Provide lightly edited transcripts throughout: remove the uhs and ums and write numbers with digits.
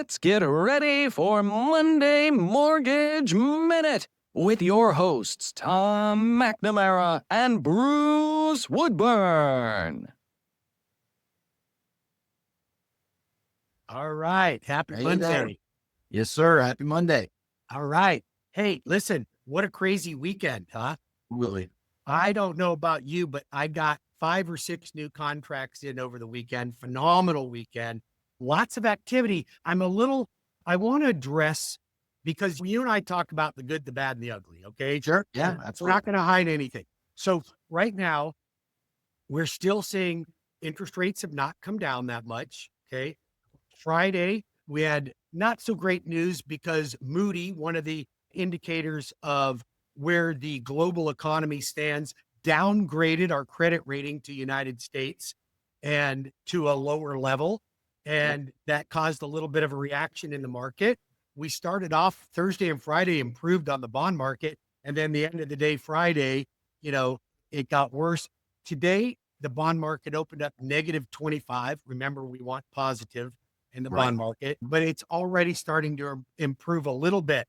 Let's get ready for Monday Mortgage Minute with your hosts, Tom McNamara and Bruce Woodburn. All right. Happy Monday. Yes, sir. Happy Monday. All right. Hey, listen, what a crazy weekend, huh? Really? I don't know about you, but I got 5 or 6 new contracts in over the weekend. Phenomenal weekend. Lots of activity. I want to address, because you and I talk about the good, the bad, and the ugly. Okay. Sure. Yeah, We're absolutely. not going to hide anything. So right now, we're still seeing interest rates have not come down that much. Okay. Friday, we had not so great news because Moody, one of the indicators of where the global economy stands, downgraded our credit rating to United States and to a lower level. And that caused a little bit of a reaction in the market. We started off Thursday and Friday, improved on the bond market. And then the end of the day, Friday, it got worse. Today, the bond market opened up negative 25. Remember, we want positive in the bond market, but it's already starting to improve a little bit.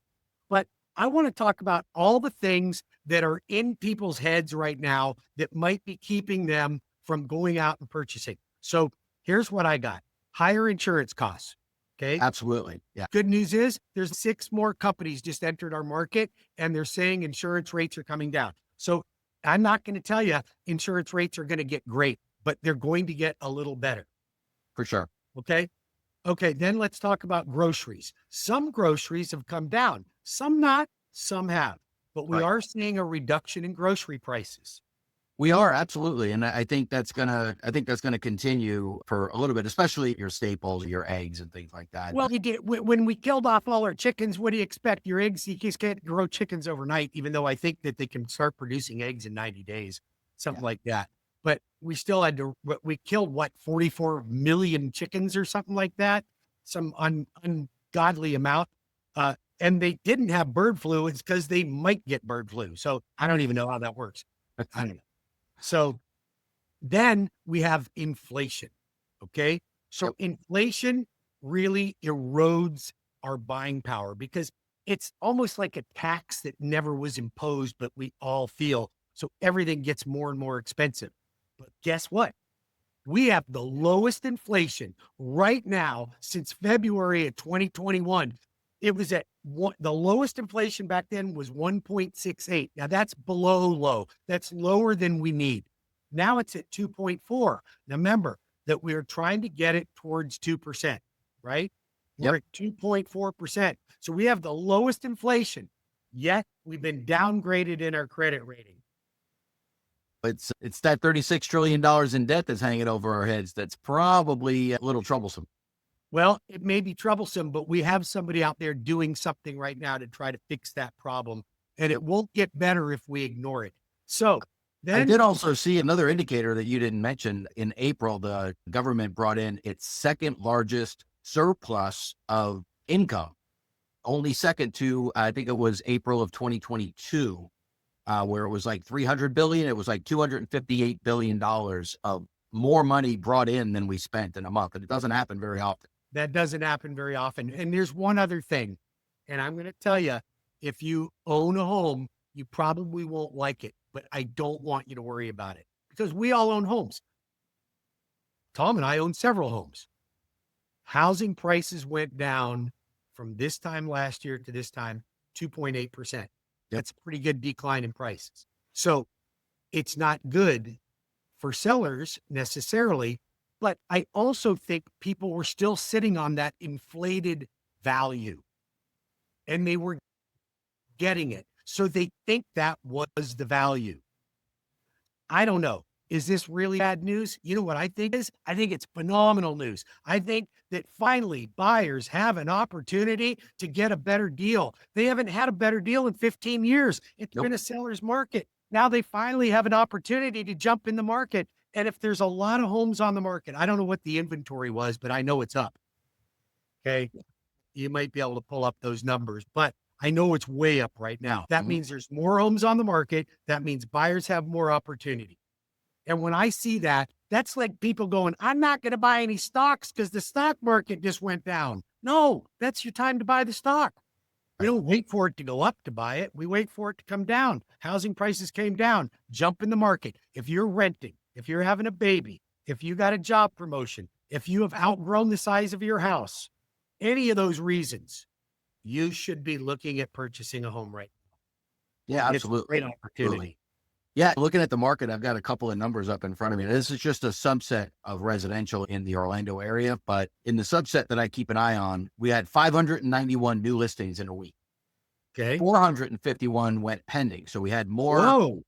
But I want to talk about all the things that are in people's heads right now that might be keeping them from going out and purchasing. So here's what I got. Higher insurance costs. Okay. Absolutely. Yeah. Good news is there's 6 more companies just entered our market and they're saying insurance rates are coming down. So I'm not going to tell you insurance rates are going to get great, but they're going to get a little better. For sure. Okay. Okay, then let's talk about groceries. Some groceries have come down, some not, some have, but we are seeing a reduction in grocery prices. We are, absolutely. And I think that's gonna continue for a little bit, especially your staples, your eggs and things like that. Well, when we killed off all our chickens, what do you expect? Your eggs, you just can't grow chickens overnight, even though I think that they can start producing eggs in 90 days, something like that. But we still had to, we killed 44 million chickens or something like that, some ungodly amount. And they didn't have bird flu. It's because they might get bird flu. So I don't even know how that works. I don't know. So then we have inflation. Okay. So inflation really erodes our buying power because it's almost like a tax that never was imposed, but we all feel. So everything gets more and more expensive. But guess what? We have the lowest inflation right now since February of 2021. It was at the lowest inflation back then was 1.68. Now that's below low. That's lower than we need. Now it's at 2.4. Now remember that we are trying to get it towards 2%, right? We're at 2.4%. So we have the lowest inflation, yet we've been downgraded in our credit rating. It's that $36 trillion in debt that's hanging over our heads. That's probably a little troublesome. Well, it may be troublesome, but we have somebody out there doing something right now to try to fix that problem. And it won't get better if we ignore it. So then I did also see another indicator that you didn't mention. In April, the government brought in its second largest surplus of income, only second to, I think it was April of 2022. Where it was like 300 billion, it was like $258 billion of more money brought in than we spent in a month. And it doesn't happen very often. That doesn't happen very often. And there's one other thing, and I'm going to tell you, if you own a home, you probably won't like it, but I don't want you to worry about it because we all own homes. Tom and I own several homes. Housing prices went down from this time last year to this time, 2.8%. That's a pretty good decline in prices. So it's not good for sellers necessarily, but I also think people were still sitting on that inflated value and they were getting it. So they think that was the value. I don't know. Is this really bad news? You know what I think is? I think it's phenomenal news. I think that finally buyers have an opportunity to get a better deal. They haven't had a better deal in 15 years. It's been a seller's market. Now they finally have an opportunity to jump in the market. And if there's a lot of homes on the market, I don't know what the inventory was, but I know it's up. Okay. You might be able to pull up those numbers, but I know it's way up right now. That means there's more homes on the market. That means buyers have more opportunity. And when I see that, That's like people going, I'm not going to buy any stocks because the stock market just went down. No, that's your time to buy the stock. We don't wait for it to go up to buy it. We wait for it to come down. Housing prices came down. Jump in the market. If you're renting, if you're having a baby, if you got a job promotion, if you have outgrown the size of your house, any of those reasons, you should be looking at purchasing a home right now. Yeah, It's a absolutely. great opportunity. Yeah, looking at the market, I've got a couple of numbers up in front of me. This is just a subset of residential in the Orlando area, but in the subset that I keep an eye on, we had 591 new listings in a week. Okay. 451 went pending. So we had more. Whoa.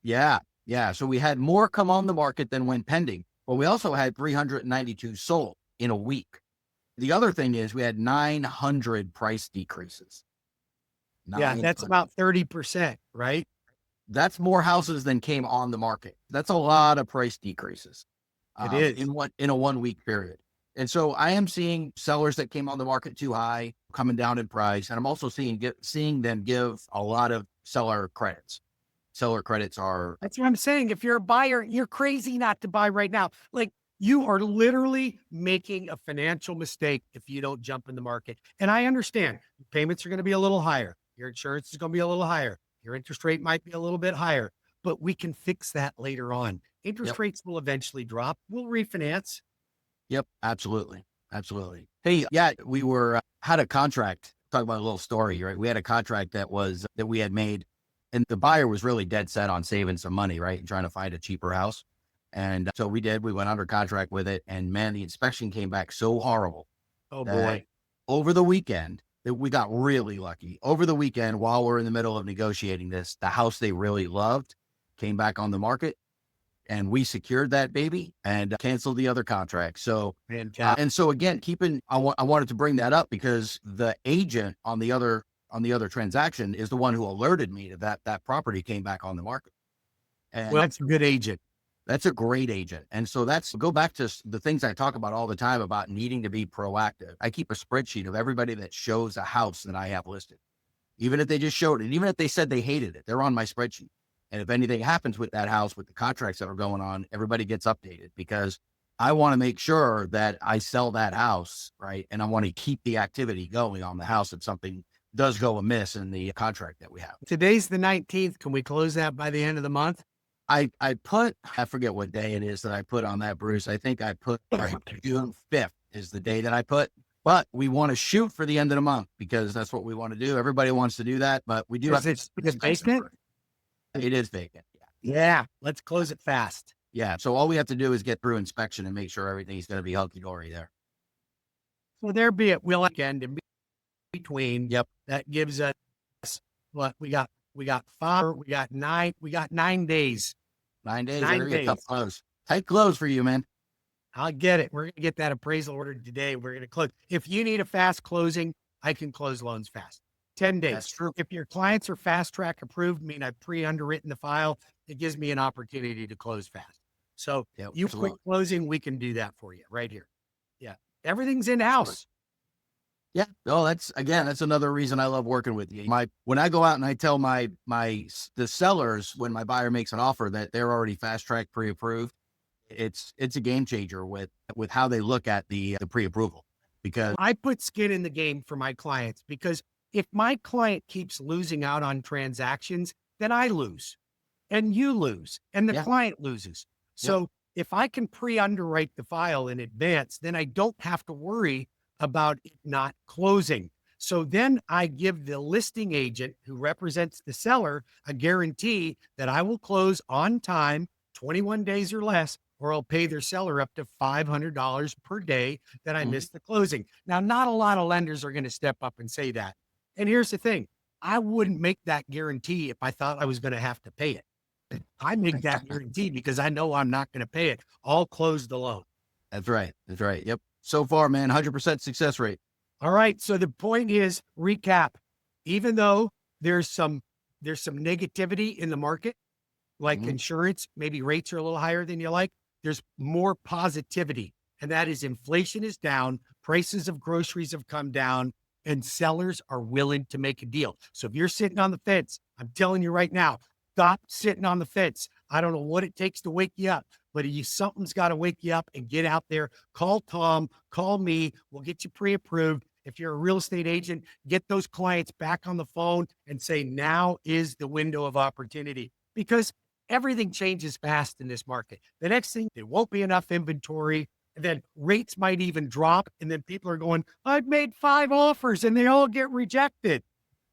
Yeah. Yeah. So we had more come on the market than went pending, but we also had 392 sold in a week. The other thing is we had 900 price decreases. Yeah, that's about 30%, right? That's more houses than came on the market. That's a lot of price decreases. It is. In a 1 week period. And so I am seeing sellers that came on the market too high coming down in price. And I'm also seeing them give a lot of seller credits. Seller credits are. That's what I'm saying. If you're a buyer, you're crazy not to buy right now. Like, you are literally making a financial mistake if you don't jump in the market. And I understand your payments are going to be a little higher. Your insurance is going to be a little higher. Your interest rate might be a little bit higher, but we can fix that later on. Interest rates will eventually drop. We'll refinance. Yep, absolutely. Absolutely. Hey, yeah, we had a contract, talk about a little story, right? We had a contract that we had made, and the buyer was really dead set on saving some money, right? And trying to find a cheaper house. And so we went under contract with it, and man, the inspection came back so horrible. Oh boy. Over the weekend, that we got really lucky. Over the weekend, while we're in the middle of negotiating this, the house they really loved came back on the market, and we secured that baby and canceled the other contract. So, and so again, I wanted to bring that up because the agent on the other transaction is the one who alerted me to that property came back on the market. And well, that's a good agent. That's a great agent. And so go back to the things I talk about all the time about needing to be proactive. I keep a spreadsheet of everybody that shows a house that I have listed. Even if they just showed it, even if they said they hated it, they're on my spreadsheet. And if anything happens with that house, with the contracts that are going on, everybody gets updated because I want to make sure that I sell that house, right? And I want to keep the activity going on the house if something does go amiss in the contract that we have. Today's the 19th. Can we close that by the end of the month? I forget what day it is that I put on that, Bruce. I think I put June 5th is the day that I put, but we want to shoot for the end of the month because that's what we want to do. Everybody wants to do that, but we do have it's vacant. It is vacant. Yeah. Let's close it fast. Yeah. So all we have to do is get through inspection and make sure everything's going to be hunky dory there. So there be it. We'll end in between. Yep. That gives us what we got 5, we got 9 days. 9 days. 9 days. Tough close. Tight close for you, man. I'll get it. We're going to get that appraisal ordered today. We're going to close. If you need a fast closing, I can close loans fast. 10 days. That's true. If your clients are fast track approved, mean I've pre-underwritten the file, it gives me an opportunity to close fast. So quick closing, we can do that for you right here. Yeah. Everything's in-house. Yeah. Oh, that's another reason I love working with you. When I go out and I tell the sellers when my buyer makes an offer that they're already fast track pre-approved, it's a game changer with how they look at the pre-approval, because I put skin in the game for my clients, because if my client keeps losing out on transactions, then I lose and you lose and the client loses. So if I can pre-underwrite the file in advance, then I don't have to worry about it not closing. So then I give the listing agent who represents the seller a guarantee that I will close on time, 21 days or less, or I'll pay their seller up to $500 per day that I missed the closing. Now, not a lot of lenders are going to step up and say that. And here's the thing. I wouldn't make that guarantee if I thought I was going to have to pay it. I make that guarantee because I know I'm not going to pay it. I'll close the loan. That's right. Yep. So far, man, 100% success rate. All right. So the point is, recap, even though there's some negativity in the market, like insurance, maybe rates are a little higher than you like, there's more positivity. And that is inflation is down, prices of groceries have come down, and sellers are willing to make a deal. So if you're sitting on the fence, I'm telling you right now, stop sitting on the fence. I don't know what it takes to wake you up, but something's got to wake you up and get out there. Call Tom, call me. We'll get you pre-approved. If you're a real estate agent, get those clients back on the phone and say, now is the window of opportunity, because everything changes fast in this market. The next thing, there won't be enough inventory. And then rates might even drop. And then people are going, I've made 5 offers and they all get rejected.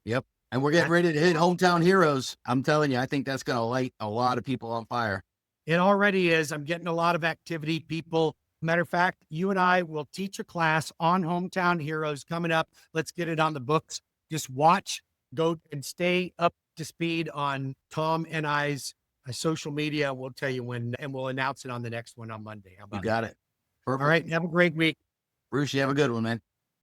Yep. And we're getting ready to hit Hometown Heroes. I'm telling you, I think that's going to light a lot of people on fire. It already is. I'm getting a lot of activity. People, matter of fact, you and I will teach a class on Hometown Heroes coming up. Let's get it on the books. Just watch, go and stay up to speed on Tom and I's social media. We'll tell you when, and we'll announce it on the next one on Monday. How about You got it. Perfect. All right. Have a great week. Bruce, you have a good one, man.